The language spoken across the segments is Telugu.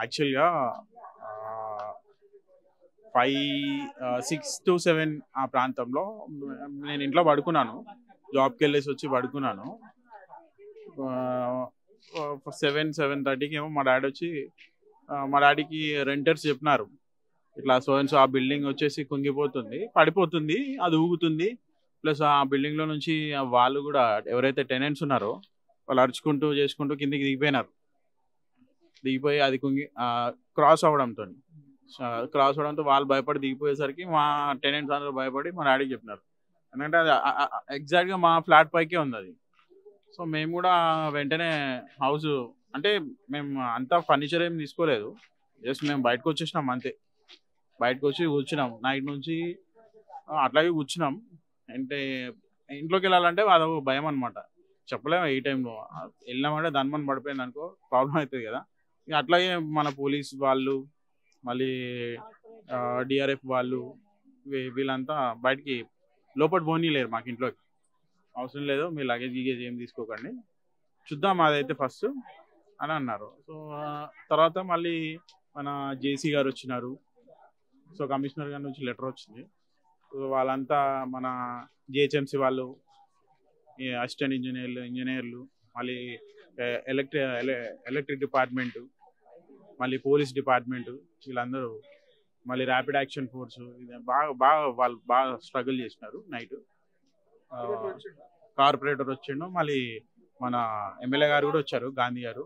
యాక్చువల్‌గా ఆహ్, 6-7 ఆ ప్రాంతంలో నేను ఇంట్లో పడుకున్నాను. జాబ్‌కెళ్ళేసి వచ్చి పడుకున్నాను. 7:30కి ఏమో మా డ్యాడీ వచ్చి మా డ్యాడీకి రెంటర్స్ చెప్పినారు. ఇట్లా సో అండ్ సో ఆ బిల్డింగ్ వచ్చేసి కుంగిపోతుంది, పడిపోతుంది, అది ఊగుతుంది. ప్లస్ ఆ బిల్డింగ్‌లో నుంచి వాళ్ళు కూడా ఎవరైతే టెనెంట్స్ ఉన్నారో వాళ్ళు అరుచుకుంటూ చేసుకుంటూ కిందకి దిగిపోయినారు. దిగిపోయి అది క్రాస్ అవ్వడంతోని. క్రాస్ అవ్వడంతో వాళ్ళు భయపడి దిగిపోయేసరికి మా టెనెంట్స్ అందరూ భయపడి మా డాడీకి చెప్పినారు. ఎందుకంటే అది ఎగ్జాక్ట్‌గా మా ఫ్లాట్ పైకే ఉందది. సో మేము కూడా వెంటనే హౌసు అంటే మేము అంతా ఫర్నిచర్ ఏమి తీసుకోలేదు. జస్ట్ మేము బయటకొచ్చేసినాం అంతే. బయటకొచ్చి కూర్చున్నాం. నైట్ నుంచి అట్లాగే కూర్చున్నాం. అంటే ఇంట్లోకెళ్ళాలంటే అదొక భయమనమాట. చెప్పలేము ఈ టైంలో. ఎళ్ళినామంటే ధన్మని పడిపోయిందనుకో ప్రాబ్లమ్ అయితది గదా! ఇగ అట్లాగే మన పోలీస్ వాళ్ళు, మళ్ళీ డీఆర్ఎఫ్ వాళ్ళు వీళ్ళంతా బయటికి లోపటికి పోనీయలేరు మాకింట్లోకి. అవసరం లేదు. మీ లగేజ్, గిగేజ్ ఏం తీసుకోకండి. చూద్దాం అదైతే ఫస్టు అని అన్నారు. సో, తర్వాత మళ్ళీ మన జేసీ గారొచ్చినారు. సో, కమిషనర్ గారి నుంచి లెటరొచ్చింది. సో, వాళ్ళంతా మన జీహెచ్ఎంసీ వాళ్ళు, ఈ అసిస్టెంట్ ఇంజినీర్లు, మళ్ళీ ఎ ఎలక్ట్రి ఎలె ఎలక్ట్రిక్ డిపార్ట్‌మెంటు, మళ్ళీ పోలీస్ డిపార్ట్‌మెంటు వీళ్ళందరూ, మళ్ళీ ర్యాపిడ్ యాక్షన్ ఫోర్సు ఇది బాగా బాగా వాళ్ళు బాగా స్ట్రగుల్ చేసినారు నైటు. కార్పొరేటర్ వచ్చిండు. మళ్ళీ మన ఎమ్మెల్యే గారు కూడా వచ్చారు. గాంధీ గారు.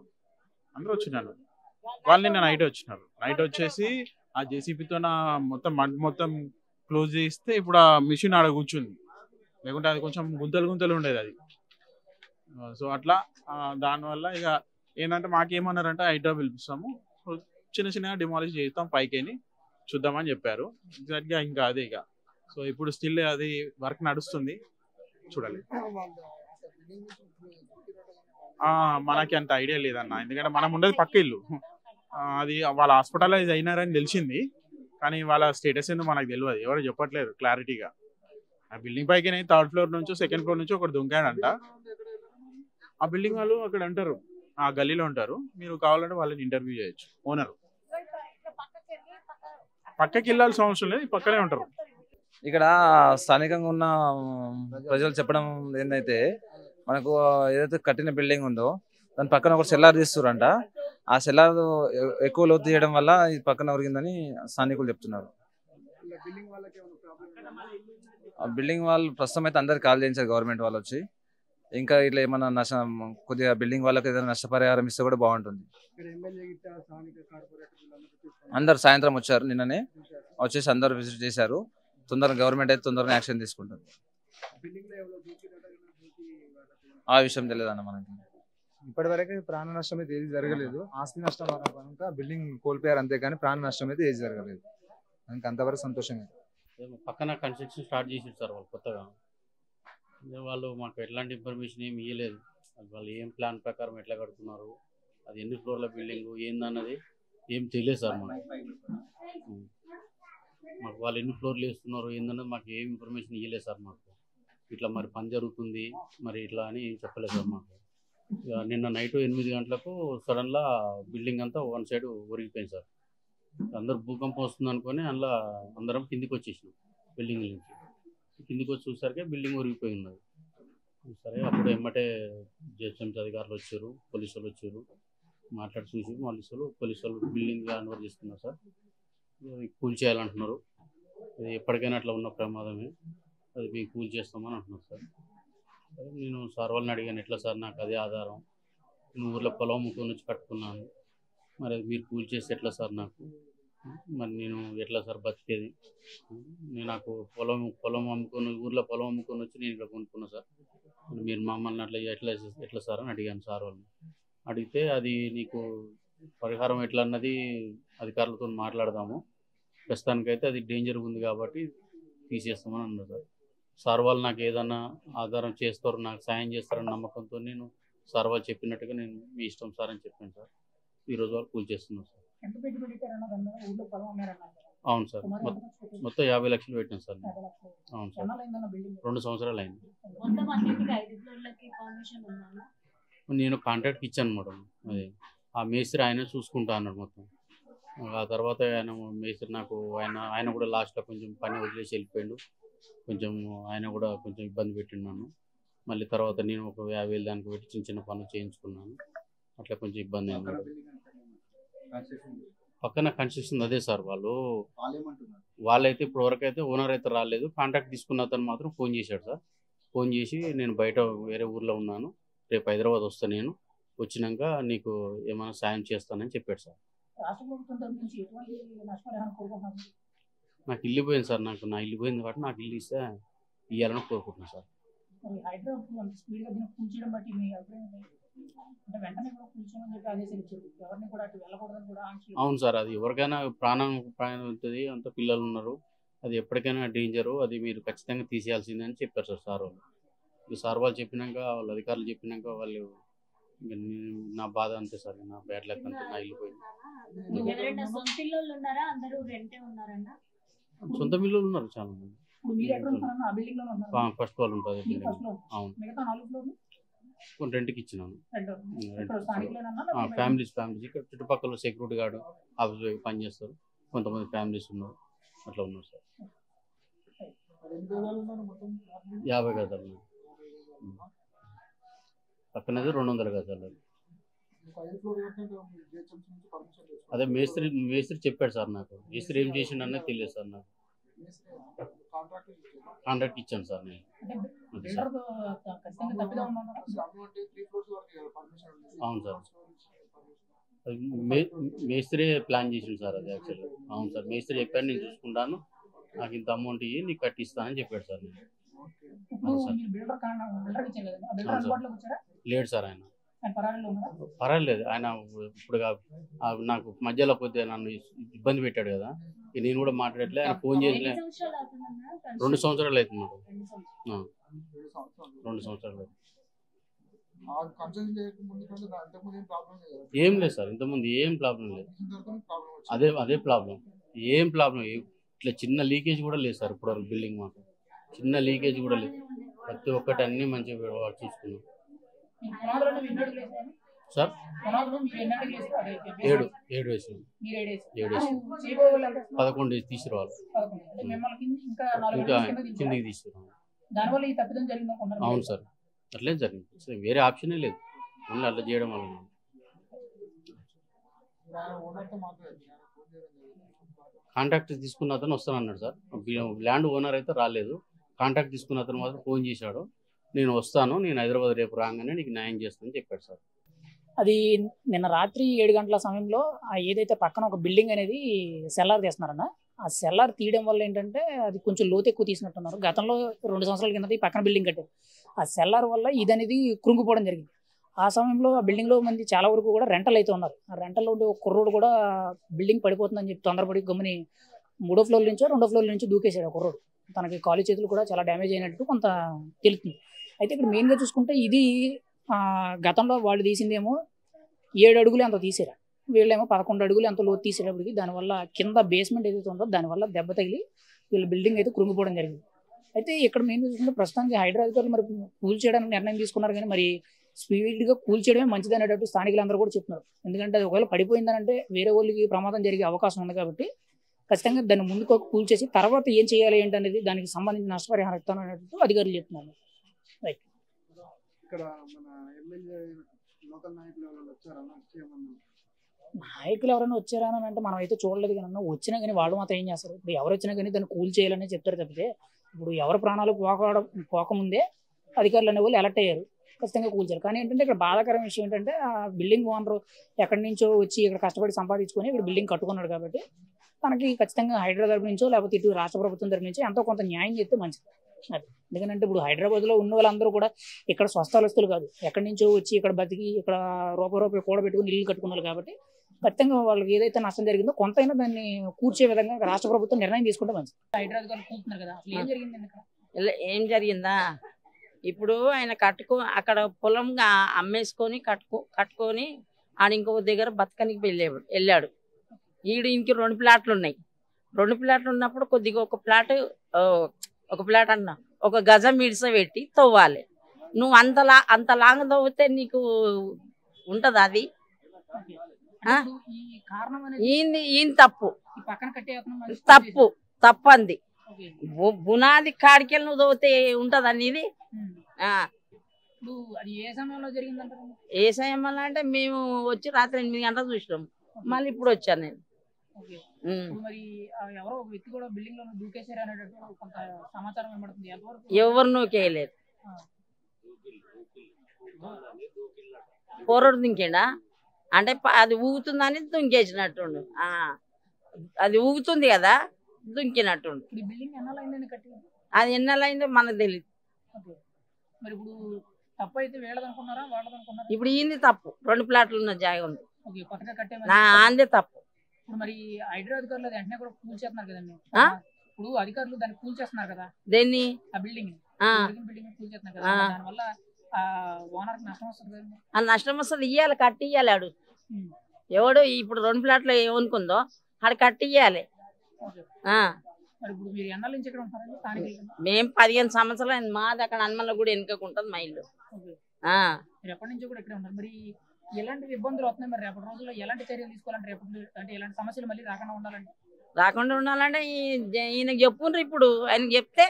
అందరూ వచ్చినారు. వాళ్ళు నిన్న నైటే వచ్చినారు. నైట్ వచ్చేసి ఆ జేసీబీతోన మొత్తం మడ్ మొత్తం క్లోజ్ చేస్తే ఇప్పుడు ఆ మిషన్ ఆడ కూర్చుంది. లేకుంటే అది కొంచెం గుంతలు గుంతలు ఉండేదది. సో, అట్లా దానివల్ల ఇగ ఏందంటే మాకేమన్నారంటే హైడ్రా పిలిపిస్తాము. సో, చిన్న చిన్నగా డిమాలిష్ చేస్తాం పైకెని చూద్దామని చెప్పారు. ఎగ్జాక్ట్‌గా ఇంకా అదే ఇగ. సో, ఇప్పుడు స్టిల్ అది వర్క్ నడుస్తుంది. చూడాలి. మనకి అంత ఐడియా లేదన్న. ఎందుకంటే మనం ఉండేది పక్క ఇల్లు. అది వాళ్ళ హాస్పిటలైజ్ అయినారని తెలిసింది. కానీ వాళ్ళ స్టేటస్ ఏందో మనకు తెలవదు. ఎవరు చెప్పట్లేరు క్లారిటీగా. ఆ బిల్డింగ్ పైకి థర్డ్ ఫ్లోర్ నుంచో, సెకండ్ ఫ్లోర్ నుంచో ఒకడు దుంకాడంట. ఆ బిల్డింగ్ వాళ్ళు అక్కడ ఉంటారు. ఆ గల్లీలో ఉంటారు. మీరు కావాలంటే వాళ్ళని ఇంటర్వ్యూ చేయొచ్చు. ఓనరు. పక్కకి వెళ్ళాల్సిన అవసరం లేదు. పక్కనే ఉంటారు. ఇక్కడ స్థానికంగా ఉన్న ప్రజలు చెప్పడం ఏంటంటే మనకు ఏదైతే కట్టిన బిల్డింగ్ ఉందో దాని పక్కన ఒక సెల్లార్ తీస్తురంట. ఆ సెల్లార్ ఎక్కువ లోతు తీయడం వల్ల ఈ పక్కన ఒరిగిందని స్థానికులు చెప్తున్నారు. ఆ బిల్డింగ్ వాళ్ళు ప్రస్తుతం అయితే అందరికి కాల్ చేయించారు గవర్నమెంట్ వాళ్ళు వచ్చి. ఇంకా ఇట్లా ఏమన్నా నష్టం కొద్దిగా బిల్డింగ్ వాళ్ళకి ఏదైనా నష్టపరిహారం ఇస్తే కూడా బాగుంటుంది. అందరు సాయంత్రం వచ్చారు నిన్ననే వచ్చేసి అందరు విజిట్ చేశారు. తొందరగా గవర్నమెంట్ అయితే తొందరగా యాక్షన్ తీసుకుంటుంది. ఆ విషయం తెలియదు అన్న మనకి. ఇప్పటివరకు ప్రాణ నష్టం అయితే ఏది జరగలేదు. ఆస్తి నష్టం కనుక బిల్డింగ్ కోల్పోయారు అంతేగాని ప్రాణ నష్టం అయితే ఏది జరగలేదు. మనకి అంతవరకు సంతోషమే. పక్కన కన్స్ట్రక్షన్ స్టార్ట్ చేసారు సార్ వాళ్ళు కొత్తగా. వాళ్ళు మాకు ఎట్లాంటి ఇన్ఫర్మేషన్ ఏమి ఇవ్వలేదు. వాళ్ళు ఏం ప్లాన్ ప్రకారం ఎట్లా కడుతున్నారు, అది ఎన్ని ఫ్లోర్ల బిల్డింగ్ ఏందన్నది ఏం తెలియదు సార్ మాకు వాళ్ళు ఎన్ని ఫ్లోర్లు వేస్తున్నారు ఏందన్నది మాకు ఏం ఇన్ఫర్మేషన్ ఇవ్వలేదు సార్ మాకు. ఇట్లా మరి పని జరుగుతుంది మరి ఇట్లా అని ఏం చెప్పలేదు సార్ మాకు. నిన్న నైట్ 8 గంటలకు సడన్గా బిల్డింగ్ అంతా వన్ సైడ్ ఒరిగిపోయింది సార్. అందరూ భూకంపం వస్తుంది అనుకొని అందులో అందరం కిందికి వచ్చేసినాం. బిల్డింగ్ నుంచి కిందికి వచ్చి చూసరికి బిల్డింగ్ ఒరిగిపోయి ఉన్నది. సరే అప్పుడు ఎమ్మటే జిహెచ్ఎంసీ అధికారులు వచ్చారు, పోలీసు వాళ్ళు వచ్చారు, మాట్లాడి చూసి పోలీసు వాళ్ళు బిల్డింగ్ హ్యాండ్ ఓవర్ చేసుకున్నారు సార్. కూల్ చేయాలంటున్నారు. అది ఎప్పటికైనా అట్లా ఉన్న ప్రమాదమే, అది మేము కూల్ చేస్తామని అంటున్నారు సార్. నేను సార్ వాళ్ళని అడిగాను, ఎట్లా సార్ నాకు అదే ఆధారం, నేను ఊర్లో పొలం అమ్ముకొని వచ్చి కట్టుకున్నాను, మరి అది మీరు కూల్ చేస్తే ఎట్లా సార్ నాకు, మరి నేను ఎట్లా సార్ బతికేది, నేను నాకు పొలం అమ్ముకొని ఊర్లో పొలం అమ్ముకొని వచ్చి నేను ఇక్కడ కొనుక్కున్నా సార్, మీరు మమ్మల్ని అట్లా ఎట్లా సార్ అని అడిగాను సార్ వాళ్ళని. అడిగితే అది నీకు పరిహారం ఎట్లా అన్నది అధికారులతో మాట్లాడదాము, ప్రస్తుతానికైతే అది డేంజర్ ఉంది కాబట్టి తీసేస్తామని అన్నారు సార్. సార్ వాళ్ళు నాకు ఏదన్నా ఆధారం చేస్తారు, నాకు సాయం చేస్తారని నమ్మకంతో నేను సార్ వాళ్ళు చెప్పినట్టుగా నేను మీ ఇష్టం సార్ అని చెప్పాను సార్. ఈరోజు వాళ్ళు కూల్ చేస్తున్నాం సార్. అవును సార్, మొత్తం 50 లక్షలు పెట్టాను సార్. అవును సార్, 2 సంవత్సరాలు అయింది. నేను కాంట్రాక్ట్కి ఇచ్చాను మేడం. అది ఆ మేస్త్రి ఆయన చూసుకుంటా అన్నాడు మొత్తం. ఆ తర్వాత ఆయన మేస్త్రి నాకు ఆయన కూడా లాస్ట్లో కొంచెం పని వదిలేసి వెళ్ళిపోయాడు. కొంచెం ఆయన కూడా కొంచెం ఇబ్బంది పెట్టిండు నన్ను. మళ్ళీ తర్వాత నేను ఒక 50,000 దానికి పెట్టి చిన్న చిన్న పనులు చేయించుకున్నాను. అట్లా కొంచెం ఇబ్బంది అయింది. పక్కన కన్స్ట్రక్షన్ అదే సార్ వాళ్ళైతే ఇప్పుడు వరకు అయితే ఓనర్ అయితే రాలేదు. కాంట్రాక్ట్ తీసుకున్న అతను మాత్రం ఫోన్ చేశాడు సార్. ఫోన్ చేసి నేను బయట వేరే ఊర్లో ఉన్నాను, రేపు హైదరాబాద్ వస్తాను, నేను వచ్చినాక నీకు ఏమైనా సాయం చేస్తానని చెప్పాడు సార్. నాకు ఇల్లు పోయింది సార్. నా ఇల్లు పోయింది కాబట్టి నాకు ఇల్లు ఇస్తే ఇవ్వాలని కోరుకుంటున్నాను సార్. అవును సార్, అది ఎవరికైనా ప్రాణం ఉంటుంది, అంత పిల్లలు ఉన్నారు, అది ఎప్పటికైనా డేంజరు, అది మీరు ఖచ్చితంగా తీసేయాల్సిందే అని చెప్పారు సార్ వాళ్ళు. సార్ వాళ్ళు చెప్పినాక, వాళ్ళ అధికారులు చెప్పినాక వాళ్ళు నా బాధ అంతే సార్. నా బ్యాడ్ లక్ అంతే, నా ఇల్లు పోయింది. సొంత ఇల్లు ఉన్నారు చాలా మంది. ఫస్ట్ వాళ్ళు ఉంటుంది బిల్డింగ్. అవును, రెంట్కి ఇచ్చినాను. ఫ్యామిలీస్ ఇక్కడ చుట్టుపక్కల సెక్యూరిటీ గార్డు ఆఫీస్ పనిచేస్తారు, కొంతమంది ఫ్యామిలీస్ ఉన్నారు, అట్లా ఉన్నారు సార్. 50 గజాలు పక్కనది 200 గజాలు. అదే మేస్త్రి చెప్పాడు సార్ నాకు. మేస్త్రి ఏం చేసిండు అన్నది తెలియదు సార్ నాకు. కాంట్రాక్ట్ ఇచ్చాను సార్ నేను. అవును సార్, మేస్త్రి ప్లాన్ చేసిండు సార్ అది యాక్చువల్గా. అవును సార్, మేస్త్రి చెప్పాడు నేను చూసుకుంటాను, నాకు ఇంత అమౌంట్ ఇవ్వి, నీకు కట్టిస్తానని చెప్పాడు సార్ నేను. లేడు సార్ ఆయన. పర్వాలేదు, ఆయన ఇప్పుడు నాకు మధ్యలో కొద్దిగా నన్ను ఇబ్బంది పెట్టాడు కదా, నేను కూడా మాట్లాడలే. ఆయన ఫోన్ చేసి 2 సంవత్సరాలు అవుతుంది మేడం. 2 సంవత్సరాలు అవుతుంది. ఏం లేదు సార్, ఇంతకుముందు ఏం ప్రాబ్లం లేదు. అదే ప్రాబ్లం, ఏం ప్రాబ్లం ఇట్లా చిన్న లీకేజ్ కూడా లేదు సార్ ఇప్పుడు వరకు. బిల్డింగ్ మాకు చిన్న లీకేజ్ కూడా లేదు, ప్రతి ఒక్కటి అన్ని మంచిగా చూసుకున్నాం సార్. 7 వేసాం. 11 తీసుకురావాలి, ఇంకా కిందికి తీసుకురావాలి. అవును సార్, అట్లే జరిగింది, వేరే ఆప్షనే లేదు, ఓన్లీ అట్లా చేయడం వల్ల. కాంట్రాక్ట్ తీసుకున్న అతను వస్తానన్నాడు సార్. ల్యాండ్ ఓనర్ అయితే రాలేదు, కాంట్రాక్ట్ తీసుకున్న అతను మాత్రం ఫోన్ చేశాడు, నేను వస్తాను, నేను హైదరాబాద్ రేపు రాగానే నీకు న్యాయం చేస్తానని చెప్పాడు సార్. అది నిన్న రాత్రి 7 గంటల సమయంలో ఏదైతే పక్కన ఒక బిల్డింగ్ అనేది సెల్లార్ తీస్తున్నారన్న, ఆ సెల్లార్ తీయడం వల్ల ఏంటంటే అది కొంచెం లోతు ఎక్కువ తీసినట్టున్నారు. గతంలో 2 సంవత్సరాల కింద ఈ పక్కన బిల్డింగ్ కట్టారు, ఆ సెల్లార్ వల్ల ఇది అనేది కృంగిపోవడం జరిగింది. ఆ సమయంలో ఆ బిల్డింగ్లో మంది చాలా వరకు కూడా రెంటల్ అయితే ఉన్నారు. ఆ రెంటల్లో ఉండే ఒక కుర్రోడు కూడా బిల్డింగ్ పడిపోతుందని చెప్పి తొందరపడి గమ్ముని 3వ ఫ్లోర్ నుంచో 2వ ఫ్లోర్ నుంచి దూకేశాడు ఆ కుర్రోడు. తనకి కాలు చేతులు కూడా చాలా డ్యామేజ్ అయినట్టు కొంత తెలుస్తుంది. అయితే ఇక్కడ మెయిన్గా చూసుకుంటే ఇది గతంలో వాళ్ళు తీసిందేమో 7 అడుగులు అంత తీసారు, వీళ్ళేమో 11 అడుగులు అంత లోతు తీసేటప్పటికి దానివల్ల కింద బేస్మెంట్ ఏదైతే ఉందో దానివల్ల దెబ్బ తగిలి వీళ్ళ బిల్డింగ్ అయితే కృంగిపోవడం జరిగింది. అయితే ఇక్కడ మెయిన్ చూసుకుంటే ప్రస్తుతానికి హైడ్రా అధికారులు మరి కూల్ చేయడానికి నిర్ణయం తీసుకున్నారు, కానీ మరి స్పీడ్గా కూల్ చేయడమే మంచిది అనేటట్టు స్థానికులందరూ కూడా చెప్తున్నారు. ఎందుకంటే అది ఒకవేళ పడిపోయిందనంటే వేరే వాళ్ళకి ప్రమాదం జరిగే అవకాశం ఉంది కాబట్టి ఖచ్చితంగా దాన్ని ముందుకు కూల్ చేసి తర్వాత ఏం చేయాలి ఏంటనేది దానికి సంబంధించిన నష్టపరిహారం ఇస్తాను అనేటట్టు అధికారులు చెప్తున్నారు. రైట్. ఇక్కడ మన ఎమ్మెల్యే లోకల్ నాయకులు ఎవరైనా వచ్చారా అని అంటే మనం అయితే చూడలేదు, కానీ వచ్చినా కానీ వాళ్ళు మాత్రం ఏం చేస్తారు, ఇప్పుడు ఎవరు వచ్చినా కానీ దాన్ని కూల్ చేయాలని చెప్తారు తప్పితే ఇప్పుడు ఎవరి ప్రాణాలు పోకముందే అధికారులు అనే వాళ్ళు అలర్ట్ అయ్యారు, ఖచ్చితంగా కూల్చారు. కానీ ఏంటంటే ఇక్కడ బాధాకరమైన విషయం ఏంటంటే ఆ బిల్డింగ్ ఓనర్ ఎక్కడి నుంచో వచ్చి ఇక్కడ కష్టపడి సంపాదించుకొని ఇక్కడ బిల్డింగ్ కట్టుకున్నాడు కాబట్టి తనకి ఖచ్చితంగా హైదరాబాద్ తరపు నుంచో లేకపోతే ఇటు రాష్ట్ర ప్రభుత్వం తరపు నుంచో ఎంతో కొంత న్యాయం చేస్తే మంచిది. అది ఎందుకంటే ఇప్పుడు హైదరాబాద్లో ఉన్న వాళ్ళందరూ కూడా ఇక్కడ స్వస్థలస్తులు కాదు, ఎక్కడి నుంచో వచ్చి ఇక్కడ బతికి ఇక్కడ రూపాయి కూడబెట్టుకుని ఇల్లు కట్టుకున్నారు కాబట్టి ఖచ్చితంగా వాళ్ళకి ఏదైతే నష్టం జరిగిందో కొంతైనా దాన్ని కూర్చే విధంగా రాష్ట్ర ప్రభుత్వం నిర్ణయం తీసుకుంటే మంచిది. హైదరాబాద్ కూర్చున్నారు కదా, ఏం జరిగింది? ఏం జరిగిందా, ఇప్పుడు ఆయన అక్కడ పొలంగా అమ్మేసుకొని కట్టుకొని ఆడ ఇంకో దగ్గర బతకనికి వెళ్ళాడు. ఈయనకి 2 ప్లాట్లు ఉన్నాయి. 2 ప్లాట్లు ఉన్నప్పుడు కొద్దిగా ఒక ప్లాట్ అన్నా ఒక గజం ఇడిస పెట్టి తవ్వాలి. నువ్వు అంత లాంగ్ తవ్వితే నీకు ఉంటుందా? అది ఆ? ఇప్పుడు ఈ కారణం అనేది ఈయన తప్పు ఈ పక్కన కట్టే అతను మరి తప్పు తప్పంది. ఓకే. బునాది కాడికెళ్ళి నువ్వు చదివితే ఉంటది అనేది. ఉమ్. ఇప్పుడు అది ఏ సమయంలో జరిగిందంటారు? ఏ సమయంలో అంటే మేము వచ్చి రాత్రి 8 గంటలకు చూసినాం, మళ్ళీ ఇప్పుడు వచ్చాను నేను. ఓకే. ఉమ్. ఇప్పుడు మరి ఎవరో ఒక వ్యక్తి కూడా బిల్డింగ్ లో దూకేశారు అనేటట్టు కొంత సమాచారం వినబడుతుంది. ఎంతవరకు ఎవరు నూకేయలేదు. ఆ. పోరడు దుంకిండా అంటే అది ఊగుతుందని దుంకేసినట్టుండు. అది ఊగుతుంది కదా, దుంకినట్టుండు. ఇప్పుడు ఈ బిల్డింగ్ ఎన్నాళ్ళైందని కట్టి? అది ఎన్నెలైందో మనకు తెలియదు. ఓకే. మరి ఇప్పుడు తప్పు అయితే వీళ్ళదనుకున్నారా వాళ్ళదనుకున్నారా? ఇప్పుడు ఈయన తప్పు. 2 ప్లాట్లు ఉన్న జాగా ఉంది. ఓకే. కొత్తగా కట్టే నా అందే తప్పు. ఇప్పుడు మరి హైడ్రా అధికారులు అది వెంటనే కూడా కూల్చేస్తున్నారు కదండి. ఆ? ఇప్పుడు అధికారులు దాన్ని కూల్చేస్తున్నారు కదా, దేన్ని ఆ బిల్డింగ్ ఆ. బిల్డింగ్ కూల్చేస్తున్నారు కదా, ఆ. దానివల్ల ఓనర్ కి నష్టం వస్తుంది కదండి. ఆ నష్టం వస్తుంది. ఇయ్యాలి, కట్టి ఇయ్యాలి. ఆడు ఉమ్. ఎవడు ఇప్పుడు 2 ప్లాట్లు ఏమనుకుందో ఆడు కట్టి ఇయ్యాలి. ఓకే. మరి ఇప్పుడు మీరు ఎన్నాళ్ళ నుంచి ఇక్కడ ఉంటారండి స్థానికులు? మేము 15 సంవత్సరాలు అయింది. మాది అక్కడ హనుమల గుడి వెనుకకుంటుంది మా ఇల్లు. ఓకే. ఆ. మీరు ఎప్పటి నుంచో కూడా ఇక్కడే ఉంటారు. మరి ఎలాంటి ఇబ్బందులు వస్తున్నాయి? మరి రేపటి రోజుల్లో ఎలాంటి చర్యలు తీసుకోవాలంటే రేపటి అంటే ఎలాంటి సమస్యలు మళ్ళీ రాకుండా ఉండాలంటే? రాకుండా ఉండాలంటే ఈయనకి చెప్పుండ్రు. ఇప్పుడు ఆయనకి చెప్తే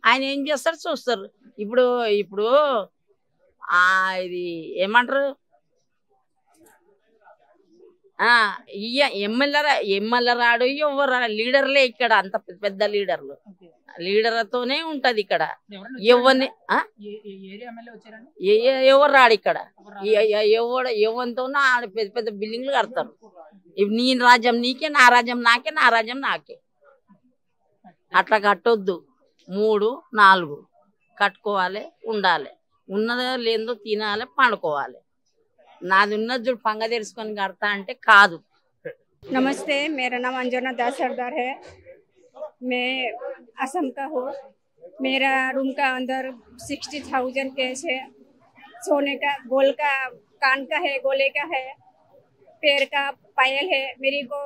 ఆయన ఏం చేస్తారు చూస్తారు. ఇప్పుడు ఇప్పుడు ఇది ఏమంటారు, ఎమ్మెల్యే రాడు, ఎవరు లీడర్లే ఇక్కడ. అంత పెద్ద లీడర్లు, ఓకే. లీడర్లతోనే ఉంటది ఇక్కడ. ఎవరైనా ఎవరిని ఏరియా ఎమ్మెల్యే వచ్చారండి? ఎవరు రాడు ఇక్కడ. ఎవరు ఎవరితో ఆడ పెద్ద పెద్ద బిల్డింగ్లు కడతారు. ఇప్పుడు నీ రాజ్యం నీకే, నా రాజ్యం నాకే, నా రాజ్యం నాకే. అట్లా కట్టొద్దు. 3, 4 కట్టుకోవాలి, ఉండాలి. ఉన్నదో లేదో తినాలి, పండుకోవాలి. నాది ఉన్నది చూడు పంగ తెరుచుకొని కడతా అంటే కాదు. नमस्ते, मेरा नाम अंजना दास सरदार है। मैं असम का हूँ। मेरा रूम का अंदर 60,000 कैश है। सोने का, गोल का, कान का है, गोले का है, पैर का पायल है। मेरे को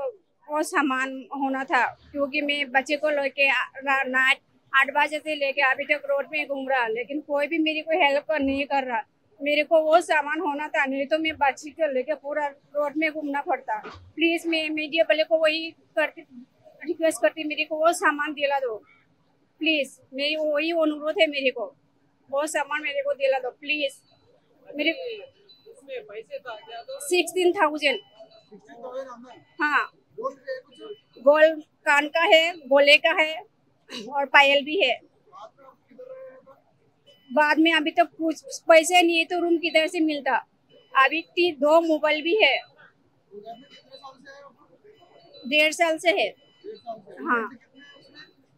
वो सामान होना था क्योंकि मैं बच्चे को लेके नाइट 8 बजे से लेके अभी तक रोड में घूम रहा, लेकिन कोई भी मेरी को हेल्प नहीं कर रहा। मेरे को वो सामान होना था, नहीं तो मैं बच्ची को लेके पूरा रोड में घूमना पड़ता। प्लीज मैं मीडिया वाले को वही करती, रिक्वेस्ट करती, मेरे को वो सामान दिला दो प्लीज। मेरी वही अनुरोध है, मेरे को वो सामान मेरे को दिला दो प्लीज। मेरे 16,000। हाँ, गोल कान का है, गोले का है और पायल भी है। बाद में अभी तक कुछ पैसे नहीं है तो रूम किधर से मिलता। अभी 2 मोबाइल भी है। 1.5 साल से है। हाँ,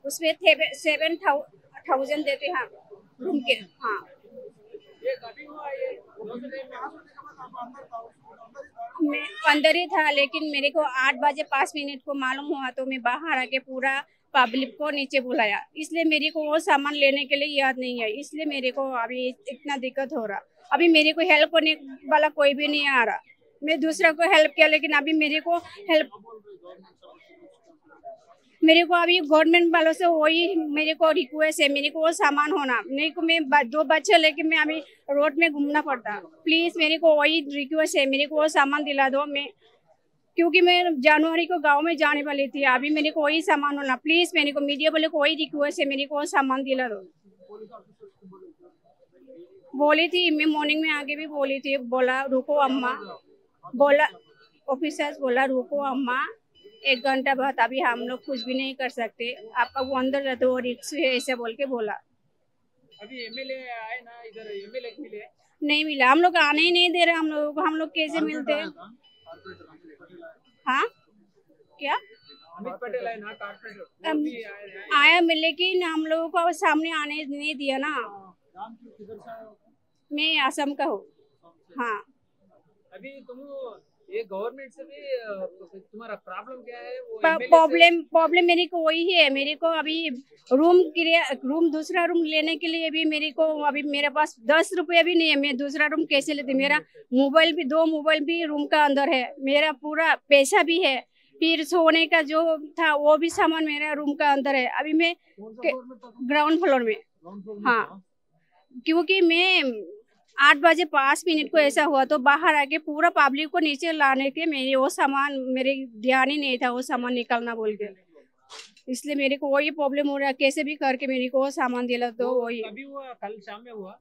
उसमें 7,000 देते हैं रूम के। हाँ, मैं अंदर ही था, लेकिन मेरे को 8 बजे 5 मिनट को मालूम हुआ तो मैं बाहर आके पूरा पब्लिक को नीचे बुलाया। इसलिए मेरे को वो सामान लेने के लिए याद नहीं है, इसलिए मेरे को अभी इतना दिक्कत हो रहा। अभी मेरे को हेल्प करने वाला कोई भी नहीं आ रहा। मैं दूसरा को हेल्प किया, लेकिन अभी मेरे को अभी गवर्नमेंट वालों से वही मेरे को रिक्वेस्ट है, मेरे को वो सामान होना। मेरे को मैं 2 बच्चे लेके मैं अभी रोड में घूमना पड़ता। प्लीज मेरे को वही रिक्वेस्ट है, मेरे को वो सामान दिला दो। मैं क्योंकि मैं जनवरी को गांव में जाने वाली थी, अभी मेरे को वही सामान होना। प्लीज मेरे को मीडिया वाले को वही रिक्वेस्ट है, मेरे को वो सामान दिला दो। बोली थी मैं मॉर्निंग में आके भी बोली थी, बोला रुको अम्मा, बोला ऑफिसर्स बोला रुको अम्मा 1 घंटा बाद, अभी हम लोग कुछ भी नहीं कर सकते, आपका वो अंदर रहते वो रिक्स है, ऐसे बोल के बोला। अभी एमएलए आए ना इधर, एमएलए मिले नहीं मिला, हम लोग आने ही नहीं दे रहे हम लोगों को। हम लोग कैसे मिलते हैं? हाँ, क्या अमित पटेल है ना कारपोरेटर, आया लेकिन हम लोगों को सामने आने नहीं दिया ना। मैं असम का हूँ। हाँ, अभी तुम ये गवर्नमेंट से भी तुम्हारा प्रॉब्लम क्या है? प्रॉब्लम मेरे को वही है। मेरे को अभी रूम दूसरा रूम लेने के लिए भी मेरे को अभी मेरे पास 10 रुपये भी नहीं है। मैं दूसरा रूम कैसे लेती? मेरा मोबाइल भी 2 मोबाइल भी रूम का अंदर है, मेरा पूरा पैसा भी है, फिर सोने का जो था वो भी सामान मेरा रूम का अंदर है। अभी मैं ग्राउंड फ्लोर में। हाँ, क्योंकि मैं 8:05 को ऐसा हुआ तो बाहर आके पूरा पब्लिक को नीचे लाने के मेरे वो सामान मेरे ध्यान ही नहीं था वो सामान निकालना बोल के, इसलिए मेरे को वही प्रॉब्लम हो रहा है। कैसे भी करके मेरे को वो सामान दिला तो वही अभी हुआ कल शाम में हुआ।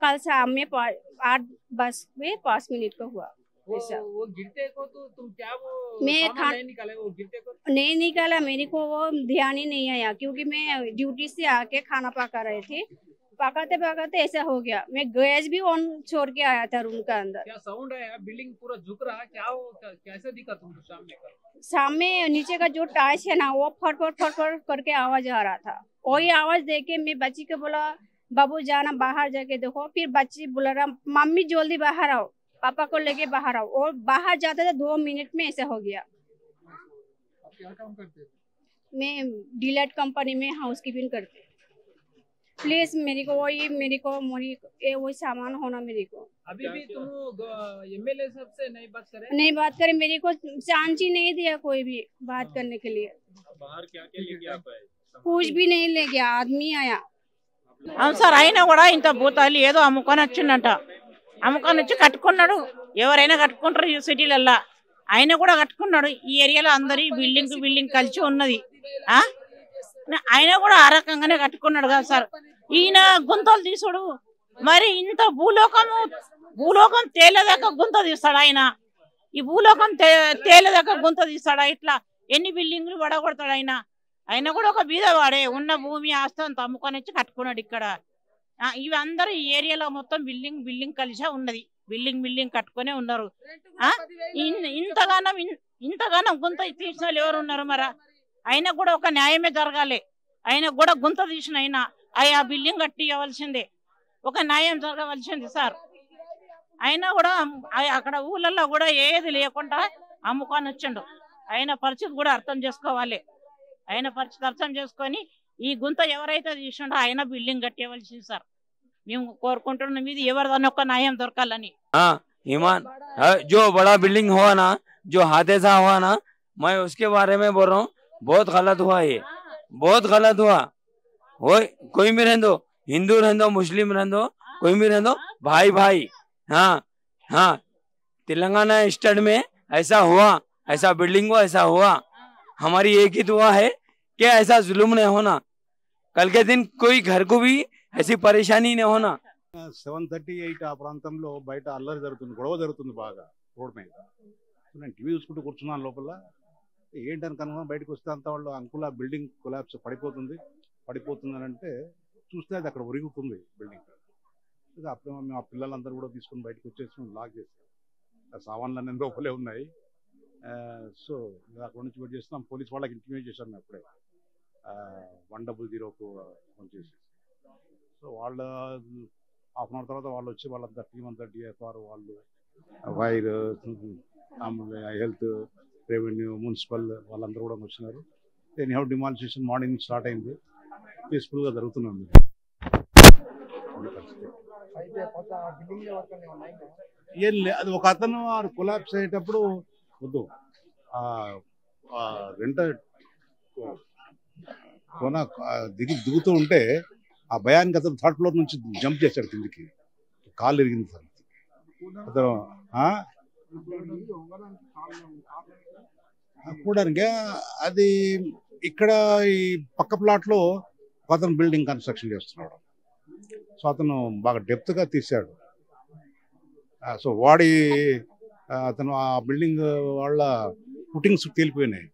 कल शाम में 8:05 को हुआ। वो गिरते को तो तुम क्या वो मैं सामान नहीं निकाले, वो गिरते को नहीं निकाला, मेरे को वो ध्यान ही नहीं आया क्योंकि मैं ड्यूटी से आके खाना पका रहे थे। पकाते पकाते ऐसा हो गया, मैं गैस भी ऑन छोड़ के आया था रूम का अंदर। क्या साउंड है, बिल्डिंग पूरा झुक रहा, क्या वो कैसे दिखा तुमको सामने? सामने नीचे का जो टाइल्स है ना वो फट करके आवाज आ रहा था। वही आवाज देके मैं बच्ची को बोला बाबू जाना बाहर जाके देखो, फिर बच्ची बोला रहा मम्मी जल्दी बाहर आओ, पापा को लेके बाहर आओ, और बाहर जाते थे 2 मिनट में ऐसा हो गया। आप क्या काम करते थे? मैं डिलाइट कंपनी में हाउसकीपिंग करती। प्लीज मेरे को वही सामान होना मेरे को। अभी भी तुम एमएलए साहब से नहीं बात करे, मेरे को चांस ही नहीं दिया कोई भी बात करने के लिए। बाहर क्या लेके आप आए? कुछ भी नहीं ले गया, आदमी आया। సార్ అయినా కూడా ఇంత భూతాలు ఏదో అమ్ముకొని వచ్చిందంట, అమ్ముకొని వచ్చి కట్టుకున్నాడు. ఎవరైనా కట్టుకుంటారు ఈ సిటీలల్లా, ఆయన కూడా కట్టుకున్నాడు. ఈ ఏరియాలో అందరి బిల్డింగ్ కలిసి ఉన్నది. ఆయన కూడా ఆ రకంగానే కట్టుకున్నాడు కదా సార్. ఈయన గుంతలు తీసుడు, మరి ఇంత భూలోకం తేలేదాకా గుంత తీస్తాడు ఆయన. ఈ భూలోకం తేలేదాకా గుంత తీస్తాడా? ఇట్లా ఎన్ని బిల్డింగ్లు పడగొడతాడు ఆయన. ఆయన కూడా ఒక బీదవాడే, ఉన్న భూమి ఆస్తి అంత అమ్ముకొని వచ్చి కట్టుకున్నాడు ఇక్కడ. ఇవి అందరూ ఈ ఏరియాలో మొత్తం బిల్డింగ్ కలిసే ఉన్నది. బిల్డింగ్ కట్టుకునే ఉన్నారు. ఇంతగానం గుంత తీసిన వాళ్ళు ఎవరు ఉన్నారు? మరి ఆయన కూడా ఒక న్యాయమే జరగాలి. ఆయన కూడా గుంత తీసిన ఆయన ఆ బిల్డింగ్ కట్టి ఇవ్వాల్సిందే, ఒక న్యాయం జరగవలసింది సార్. అయినా కూడా అక్కడ ఊళ్ళల్లో కూడా ఏది లేకుండా అమ్ముకొని వచ్చిండు. ఆయన పరిస్థితి కూడా అర్థం చేసుకోవాలి. ఆయన పరిస్థితి అర్థం చేసుకొని ఈ గుంత ఎవరైతే తీసిండో ఆయన బిల్డింగ్ కట్టేవలసింది సార్. మేము కోరుకుంటున్నాం ఇది ఎవరిదన్నా ఒక న్యాయం దొరకాలని. ईमान जो बड़ा बिल्डिंग हुआ ना, जो हादसा हुआ ना, मैं उसके बारे में बोल रहा हूँ। बहुत गलत हुआ, ये बहुत गलत हुआ। वो कोई भी रहने दो, हिंदू रहने दो, मुस्लिम रहने दो, कोई भी रहने दो, भाई भाई। हाँ तेलंगाना स्टेट में ऐसा हुआ, ऐसा बिल्डिंग हुआ, ऐसा हुआ। हमारी एक ही दुआ है कि ऐसा जुल्म नहीं होना, कल के दिन कोई घर को भी ऐसी परेशानी नहीं होना। 7:38 ఆ ప్రాంతంలో బయట అల్లరి జరుగుతుంది, గొడవ జరుగుతుంది బాగా రోడ్ మీద. నేను టీవీ చూసుకుంటూ కూర్చున్నాను లోపల. ఏంటని కనుక బయటకు వస్తే అంతా వాళ్ళు అంకుల్ ఆ బిల్డింగ్ కొలాప్స్ పడిపోతుంది అని అంటే చూస్తే అది అక్కడ ఉరుగుతుంది బిల్డింగ్. అప్పుడు మేము ఆ పిల్లలందరూ కూడా తీసుకుని బయటకు వచ్చేసి లాక్ చేస్తాం. ఆ సామాన్లు అన్నీ లోపలే ఉన్నాయి. సో అక్కడ నుంచి వెయిట్ చేస్తున్నాం. పోలీస్ వాళ్ళకి ఇంటిమేట్ చేశాను మేము అప్పుడే 100కు ఫోన్ చేసి. సో వాళ్ళ హాఫ్ అన్ అవర్ తర్వాత వాళ్ళు వచ్చి వాళ్ళంతా టీం అంతా డిఎఫ్ఆర్ వాళ్ళు, వైర్, హెల్త్, రెవెన్యూ, మున్సిపల్ వాళ్ళందరూ కూడా వచ్చినారు. నేను హెవ్ డిమాలిషేషన్ మార్నింగ్ స్టార్ట్ అయింది, పీస్ఫుల్గా జరుగుతున్నాం. ఏం లే, అది ఒక అతను కొలాప్స్ అయ్యేటప్పుడు వద్దు రెంట కొన దిగుతూ ఉంటే ఆ భయానికి అతను 3rd ఫ్లోర్ నుంచి జంప్ చేశాడు కిందికి, కాలు ఇరిగింది సార్ అతను. కూడానికి అది ఇక్కడ ఈ పక్క ప్లాట్లో అతను బిల్డింగ్ కన్స్ట్రక్షన్ చేస్తున్నాడు. సో అతను బాగా డెప్త్గా తీశాడు. సో అతను ఆ బిల్డింగ్ వాళ్ళ పుట్టింగ్స్ తేలిపోయినాయి,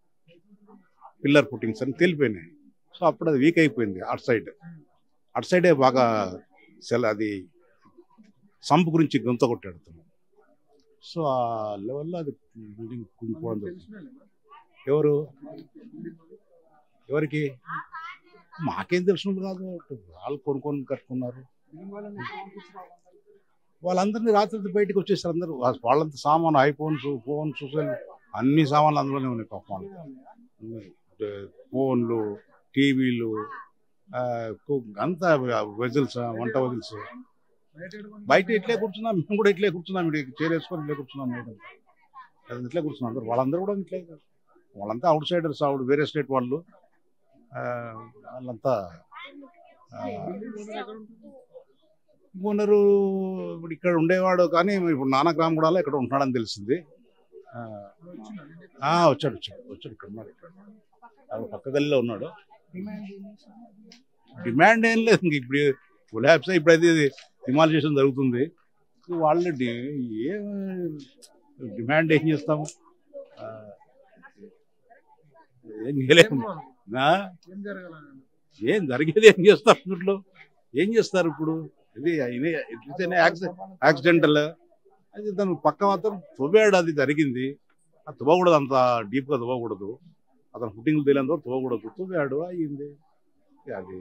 పిల్లర్ పుట్టింగ్స్ అని తేలిపోయినాయి. సో అప్పుడు అది వీక్ అయిపోయింది. అటు సైడే బాగా అది సంపు గురించి గొంత కొట్టాడు అతను. సో ఆ లెవెల్లో అది బిల్డింగ్ కుంగిపోవడం జరుగుతుంది. ఎవరికి మాకేం తెలిసినట్టు కాదు, వాళ్ళు కొనుక్కొని కట్టుకున్నారు. వాళ్ళందరినీ రాత్రి బయటకు వచ్చేసారు అందరూ. వాళ్ళంతా సామాను, ఐఫోన్స్, ఫోన్స్, అన్ని సామాన్లు అందులోనే ఉన్నాయి. పాపం ఫోన్లు, టీవీలు, అంతా వెజిల్స్, వంట వెజిల్స్. బయట ఇట్లే కూర్చున్నాం, మేము కూడా ఇట్లే కూర్చున్నాం, చేరేసుకొని ఇట్లే కూర్చున్నాం. ఇట్లే కూర్చున్నాం అందరూ. వాళ్ళందరూ కూడా ఇట్లే, వాళ్ళంతా అవుట్ సైడర్స్, వేరే స్టేట్ వాళ్ళు. వాళ్ళంతా ఇంకొన్నారు ఇప్పుడు ఇక్కడ ఉండేవాడు కానీ ఇప్పుడు నానక్రామగూడలో ఇక్కడ ఉంటున్నాడని తెలిసింది. వచ్చాడు ఇక్కడ ఉన్నాడు. ఇక్కడ పక్క గల్లీలో ఉన్నాడు. డిమాండ్ ఏం లేదు. ఇంక ఇప్పుడు కొలాబ్స్ ఇప్పుడైతే డిమాలిజేషన్ జరుగుతుంది. వాళ్ళు డిమాండ్ ఏం చేస్తాము, ఏం చేయలేము. ఏం జరిగేది ఏం చేస్తారు ఇంట్లో, ఏం చేస్తారు ఇప్పుడు? ఇది యాక్సిడెంటల్. అది దాని పక్క మాత్రం తువ్వాడు, అది జరిగింది. అది తువ్వకూడదు, అంత డీప్గా తువ్వకూడదు. అతను ఫుట్టింగ్లు తెలియని తువ్వకూడదు. తువ్వాడు అయ్యింది. అది